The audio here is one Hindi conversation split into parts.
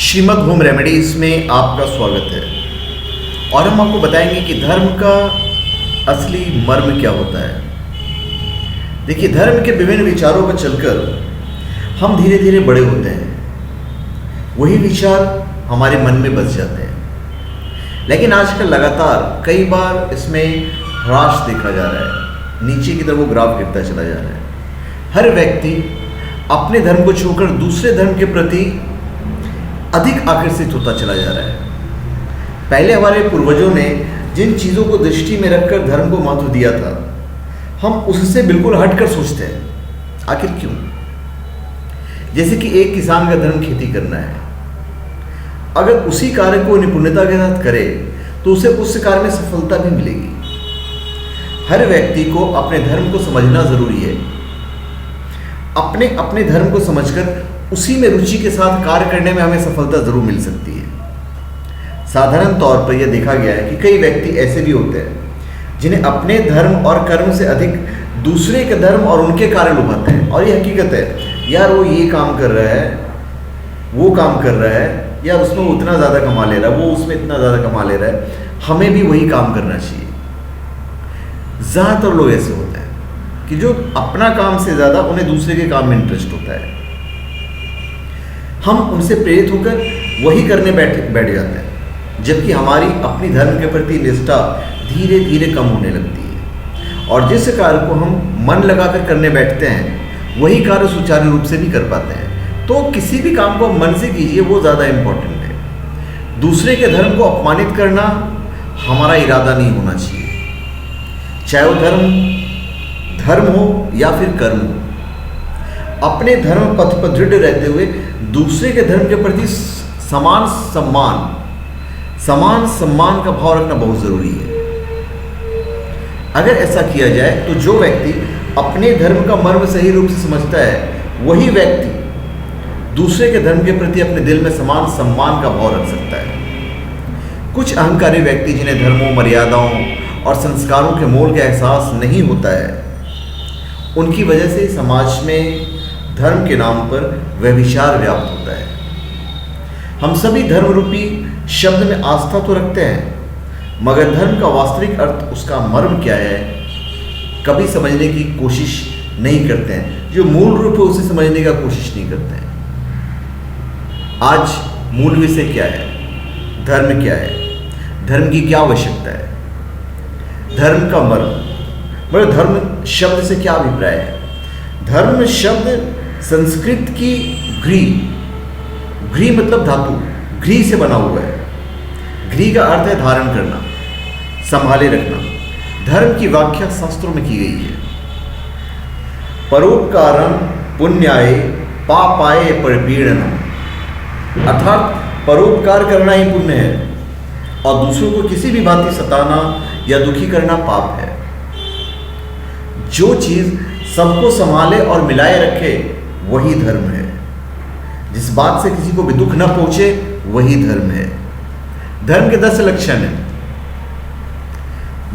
श्रीमद् होम रेमेडीज़ में आपका स्वागत है। और हम आपको बताएंगे कि धर्म का असली मर्म क्या होता है। देखिए, धर्म के विभिन्न विचारों पर चलकर हम धीरे धीरे बड़े होते हैं। वही विचार हमारे मन में बस जाते हैं, लेकिन आजकल लगातार कई बार इसमें ह्रास देखा जा रहा है। नीचे की तरफ वो ग्राफ गिरता चला जा रहा है। हर व्यक्ति अपने धर्म को छोड़कर दूसरे धर्म के प्रति अधिक आकर्षित होता चला जा रहा है। पहले हमारे पूर्वजों ने जिन चीज़ों को दृष्टि में रखकर धर्म को महत्व दिया था, हम उससे बिल्कुल हटकर सोचते हैं। आखिर क्यों? जैसे कि एक किसान का धर्म खेती करना है। अगर उसी कार्य को निपुणता के साथ करे तो उसे उस कार्य में सफलता भी मिलेगी। हर व्यक्ति को अपने धर्म को समझना जरूरी है। अपने अपने धर्म को समझकर उसी में रुचि के साथ कार्य करने में हमें सफलता जरूर मिल सकती है। साधारण तौर पर यह देखा गया है कि कई व्यक्ति ऐसे भी होते हैं जिन्हें अपने धर्म और कर्म से अधिक दूसरे के धर्म और उनके कार्य लुभाते हैं। और ये हकीकत है, यार वो ये काम कर रहा है, वो काम कर रहा है, यार उसमें वो उतना ज़्यादा कमा ले रहा है, वो उसमें इतना ज़्यादा कमा ले रहा है, हमें भी वही काम करना चाहिए। ज़्यादातर लोग ऐसे होते हैं कि जो अपना काम से ज़्यादा उन्हें दूसरे के काम में इंटरेस्ट होता है। हम उनसे प्रेरित होकर वही करने बैठ जाते हैं, जबकि हमारी अपनी धर्म के प्रति निष्ठा धीरे धीरे कम होने लगती है। और जिस कार्य को हम मन लगाकर करने बैठते हैं, वही कार्य सुचारू रूप से भी कर पाते हैं। तो किसी भी काम को मन से कीजिए, वो ज़्यादा इम्पोर्टेंट है। दूसरे के धर्म को अपमानित करना हमारा इरादा नहीं होना चाहिए, चाहे वो धर्म हो या फिर कर्म हो। अपने धर्म पथ पर दृढ़ रहते हुए दूसरे के धर्म के प्रति समान सम्मान का भाव रखना बहुत जरूरी है। अगर ऐसा किया जाए तो जो व्यक्ति अपने धर्म का मर्म सही रूप से समझता है, वही व्यक्ति दूसरे के धर्म के प्रति अपने दिल में समान सम्मान का भाव रख सकता है। कुछ अहंकारी व्यक्ति जिन्हें धर्मों, मर्यादाओं और संस्कारों के मोल का एहसास नहीं होता है, उनकी वजह से समाज में धर्म के नाम पर व्यभिचार व्याप्त होता है। हम सभी धर्म रूपी शब्द में आस्था तो रखते हैं, मगर धर्म का वास्तविक अर्थ, उसका मर्म क्या है, कभी समझने की कोशिश नहीं करते हैं। जो मूल रूप है उसे समझने का कोशिश नहीं करते हैं। आज मूल विषय क्या है? धर्म क्या है? धर्म की क्या आवश्यकता है? धर्म का मर्म, मतलब धर्म शब्द से क्या अभिप्राय है? धर्म शब्द संस्कृत की घ्री मतलब धातु, घ्री से बना हुआ है। घ्री का अर्थ है धारण करना, संभाले रखना। धर्म की व्याख्या शास्त्रों में की गई है। परोपकारम पुण्याय पापाय परपीड़नम, अर्थात परोपकार करना ही पुण्य है और दूसरों को किसी भी भांति सताना या दुखी करना पाप है। जो चीज सबको संभाले और मिलाए रखे, वही धर्म है। जिस बात से किसी को भी दुख न पहुंचे, वही धर्म है। धर्म के 10 लक्षण हैं: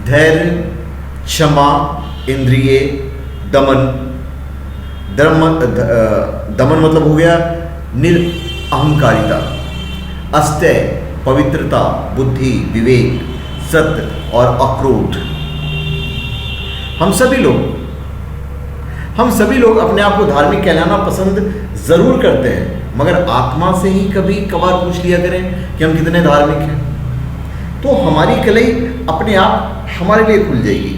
धैर्य, क्षमा, इंद्रिय, दमन। दमन मतलब हो गया निरअहंकारिता, अस्तेय पवित्रता, बुद्धि, विवेक, सत्य और अक्रोध। हम सभी लोग अपने आप को धार्मिक कहलाना पसंद जरूर करते हैं, मगर आत्मा से ही कभी कभार पूछ लिया करें कि हम कितने धार्मिक हैं, तो हमारी कलई अपने आप हमारे लिए खुल जाएगी।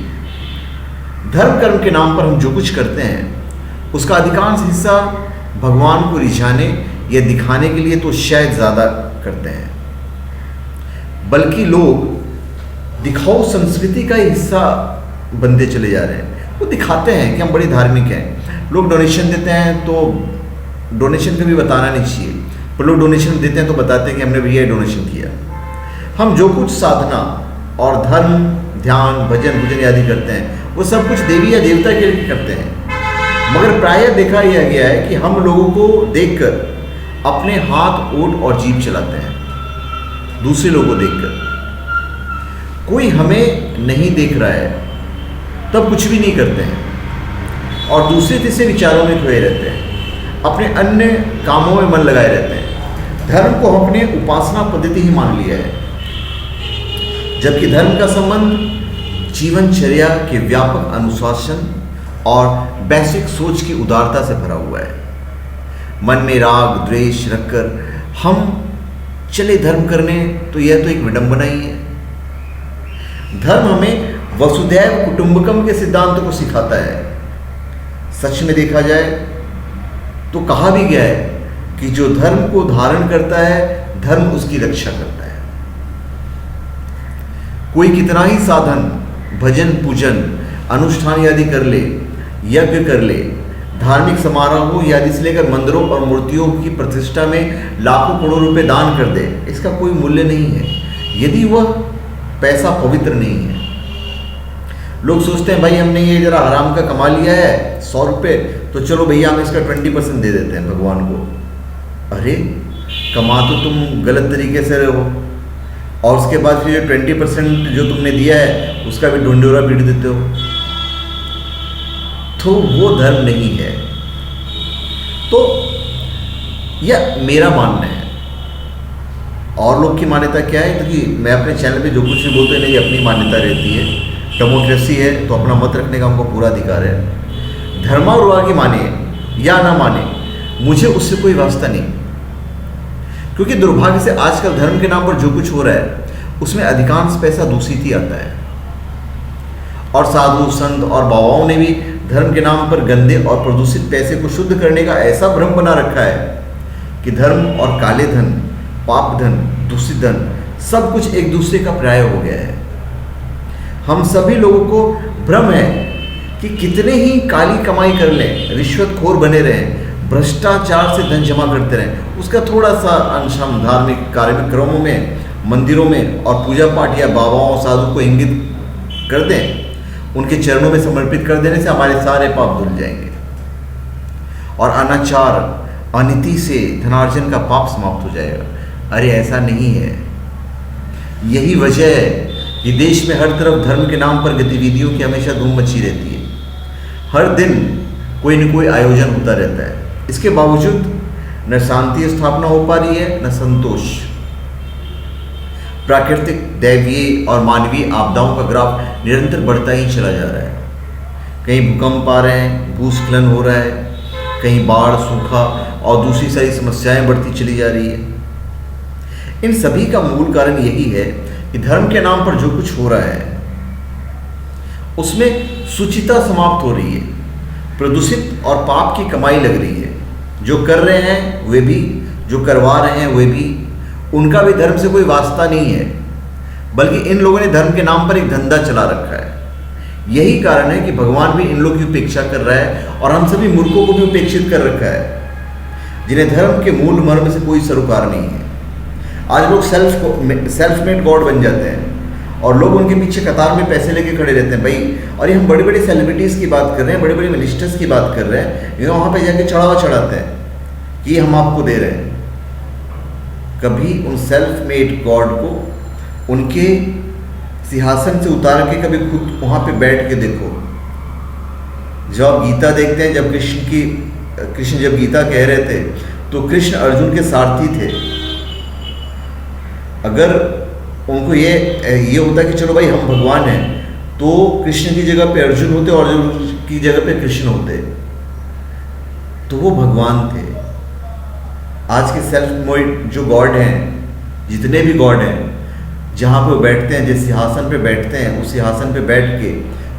धर्म कर्म के नाम पर हम जो कुछ करते हैं, उसका अधिकांश हिस्सा भगवान को रिझाने या दिखाने के लिए तो शायद ज़्यादा करते हैं, बल्कि लोग दिखाऊ संस्कृति का ही हिस्सा बनते चले जा रहे हैं। वो दिखाते हैं कि हम बड़ी धार्मिक हैं। लोग डोनेशन देते हैं तो डोनेशन कभी बताना नहीं चाहिए, पर लोग डोनेशन देते हैं तो बताते हैं कि हमने भैया डोनेशन किया। हम जो कुछ साधना और धर्म, ध्यान, भजन, पूजन आदि करते हैं, वो सब कुछ देवी या देवता के लिए करते हैं। मगर प्रायः देखा यह गया है कि हम लोगों को देखकर अपने हाथ, ओठ और जीभ चलाते हैं। दूसरे लोगों को देखकर कोई हमें नहीं देख रहा है तब कुछ भी नहीं करते हैं और दूसरे तीसरे विचारों में खोए रहते हैं, अपने अन्य कामों में मन लगाए रहते हैं। धर्म को हम अपने उपासना पद्धति ही मान लिया है, जबकि धर्म का संबंध जीवनचर्या के व्यापक अनुशासन और वैश्विक सोच की उदारता से भरा हुआ है। मन में राग द्वेष रखकर हम चले धर्म करने, तो यह तो एक विडंबना ही है। धर्म हमें वसुधैव कुटुंबकम के सिद्धांत को सिखाता है। सच में देखा जाए तो कहा भी गया है कि जो धर्म को धारण करता है, धर्म उसकी रक्षा करता है। कोई कितना ही साधन, भजन पूजन, अनुष्ठान आदि कर ले, यज्ञ कर ले, धार्मिक समारोह आदि से लेकर मंदिरों और मूर्तियों की प्रतिष्ठा में लाखों करोड़ों रुपए दान कर दे, इसका कोई मूल्य नहीं है यदि वह पैसा पवित्र नहीं है। लोग सोचते हैं भाई हमने ये जरा हराम का कमा लिया है 100 रुपये, तो चलो भैया हम इसका 20% दे देते हैं भगवान को। अरे कमा तो तुम गलत तरीके से रहे हो, और उसके बाद फिर 20% जो तुमने दिया है उसका भी ढूंढोरा पीट देते हो, तो वो धर्म नहीं है। तो यह मेरा मानना है। और लोग की मान्यता क्या है, क्योंकि मैं अपने चैनल पे जो कुछ भी बोलते हैं मेरी अपनी मान्यता रहती है, डेमोक्रेसी है तो अपना मत रखने का हमको पूरा अधिकार है। धर्मानुरागी माने या ना माने, मुझे उससे कोई वास्ता नहीं, क्योंकि दुर्भाग्य से आजकल धर्म के नाम पर जो कुछ हो रहा है उसमें अधिकांश पैसा दूषित ही आता है। और साधु संत और बाबाओं ने भी धर्म के नाम पर गंदे और प्रदूषित पैसे को शुद्ध करने का ऐसा भ्रम बना रखा है कि धर्म और काले धन, पाप धन, दूषित धन सब कुछ एक दूसरे का पर्याय हो गया है। हम सभी लोगों को भ्रम है कि कितने ही काली कमाई कर लें, रिश्वतखोर बने रहें, भ्रष्टाचार से धन जमा करते रहें, उसका थोड़ा सा अंश हम धार्मिक कार्यक्रमों में, मंदिरों में और पूजा पाठ या बाबाओं साधु को इंगित कर दें, उनके चरणों में समर्पित कर देने से हमारे सारे पाप धुल जाएंगे और अनाचार, अनिति से धनार्जन का पाप समाप्त हो जाएगा। अरे ऐसा नहीं है। यही वजह है कि देश में हर तरफ धर्म के नाम पर गतिविधियों की हमेशा धूम मची रहती है। हर दिन कोई न कोई आयोजन होता रहता है। इसके बावजूद न शांति स्थापना हो पा रही है, न संतोष। प्राकृतिक, दैवीय और मानवीय आपदाओं का ग्राफ निरंतर बढ़ता ही चला जा रहा है। कहीं भूकंप आ रहे हैं, भूस्खलन हो रहा है, कहीं बाढ़, सूखा और दूसरी सारी समस्याएं बढ़ती चली जा रही है। इन सभी का मूल कारण यही है कि धर्म के नाम पर जो कुछ हो रहा है उसमें शुचिता समाप्त हो रही है, प्रदूषित और पाप की कमाई लग रही है। जो कर रहे हैं वे भी, जो करवा रहे हैं वे भी, उनका भी धर्म से कोई वास्ता नहीं है, बल्कि इन लोगों ने धर्म के नाम पर एक धंधा चला रखा है। यही कारण है कि भगवान भी इन लोगों की उपेक्षा कर रहा है और हम सभी मूर्खों को भी उपेक्षित कर रखा है, जिन्हें धर्म के मूल मर्म से कोई सरोकार नहीं है। आज लोग सेल्फ मेड गॉड बन जाते हैं और लोग उनके पीछे कतार में पैसे लेके खड़े रहते हैं भाई। और ये हम बड़े बड़े सेलिब्रिटीज़ की बात कर रहे हैं, बड़े बड़े मिनिस्टर्स की बात कर रहे हैं, ये वहाँ पे जाके चढ़ावा चढ़ाते हैं कि हम आपको दे रहे हैं। कभी उन सेल्फ मेड गॉड को उनके सिंहासन से उतार के कभी खुद वहाँ पे बैठ के देखो। जब आप गीता देखते हैं, जब कृष्ण जब गीता कह रहे थे तो कृष्ण अर्जुन के सारथी थे। अगर उनको ये होता कि चलो भाई हम भगवान हैं, तो कृष्ण की जगह पे अर्जुन होते और अर्जुन की जगह पे कृष्ण होते, तो वो भगवान थे। आज के सेल्फ मेड जो गॉड हैं, जितने भी गॉड हैं, जहाँ पे वो बैठते हैं, जिस सिंहासन पे बैठते हैं, उस सिंहासन पे बैठ के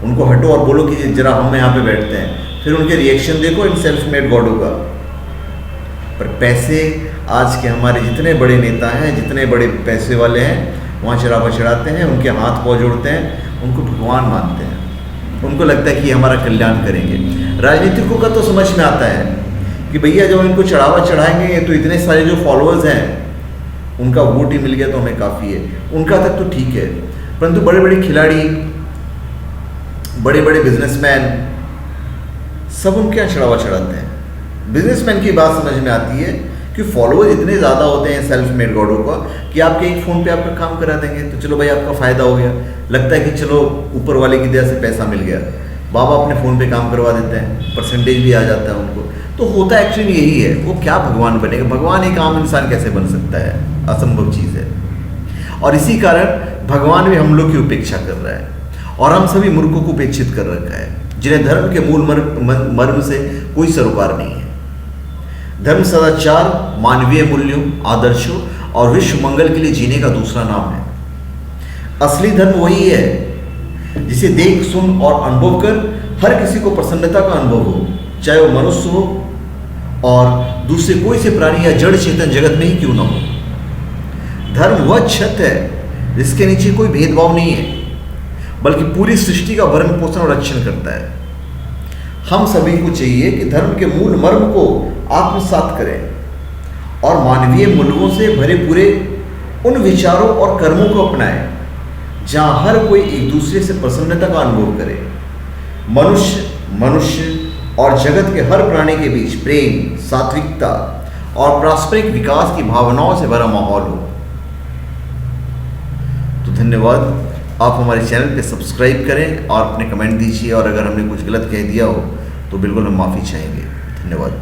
उनको हटो और बोलो कि जरा हम यहाँ पे बैठते हैं, फिर उनके रिएक्शन देखो इन सेल्फ मेड गॉडों का। पर पैसे, आज के हमारे जितने बड़े नेता हैं, जितने बड़े पैसे वाले हैं, वहाँ चढ़ावा चढ़ाते हैं, उनके हाथ पाँव जोड़ते हैं, उनको भगवान मानते हैं। उनको लगता है कि हमारा कल्याण करेंगे। राजनीतिकों का तो समझ में आता है कि भैया जब इनको चढ़ावा चढ़ाएंगे तो इतने सारे जो फॉलोअर्स हैं उनका वोट ही मिल गया तो हमें काफ़ी है, उनका तक तो ठीक है। परंतु बड़े बड़े खिलाड़ी, बड़े बड़े बिजनेसमैन सब उनके यहाँ चढ़ावा चढ़ाते हैं। बिजनेसमैन की बात समझ में आती है कि फॉलोअर्स इतने ज़्यादा होते हैं सेल्फ मेड गॉडों का कि आपके एक फ़ोन पे आपका काम करा देंगे, तो चलो भाई आपका फ़ायदा हो गया। लगता है कि चलो ऊपर वाले की दया से पैसा मिल गया, बाबा अपने फ़ोन पे काम करवा देते हैं, परसेंटेज भी आ जाता है उनको। तो होता एक्चुअली यही है, वो क्या भगवान बनेगा? भगवान एक आम इंसान कैसे बन सकता है? असंभव चीज़ है। और इसी कारण भगवान भी हम लोग की उपेक्षा कर रहा है और हम सभी मूर्खों को उपेक्षित कर रखा है, जिन्हें धर्म के मूल मर्म से कोई सरोकार नहीं है। धर्म सदाचार, मानवीय मूल्यों, आदर्शों और विश्व मंगल के लिए जीने का दूसरा नाम है। असली धर्म वही है जिसे देख, सुन और अनुभव कर हर किसी को प्रसन्नता का अनुभव हो, चाहे वो मनुष्य हो और दूसरे कोई से प्राणी या जड़ चेतन जगत में ही क्यों ना हो। धर्म वह छत है जिसके नीचे कोई भेदभाव नहीं है, बल्कि पूरी सृष्टि का भरण पोषण और रक्षण करता है। हम सभी को चाहिए कि धर्म के मूल मर्म को आत्मसात करें और मानवीय मूल्यों से भरे पूरे उन विचारों और कर्मों को अपनाएं जहां हर कोई एक दूसरे से प्रसन्नता का अनुभव करे। मनुष्य और जगत के हर प्राणी के बीच प्रेम, सात्विकता और पारस्परिक विकास की भावनाओं से भरा माहौल हो। तो धन्यवाद। आप हमारे चैनल पे सब्सक्राइब करें और अपने कमेंट दीजिए, और अगर हमने कुछ गलत कह दिया हो तो बिल्कुल हम माफ़ी चाहेंगे। धन्यवाद।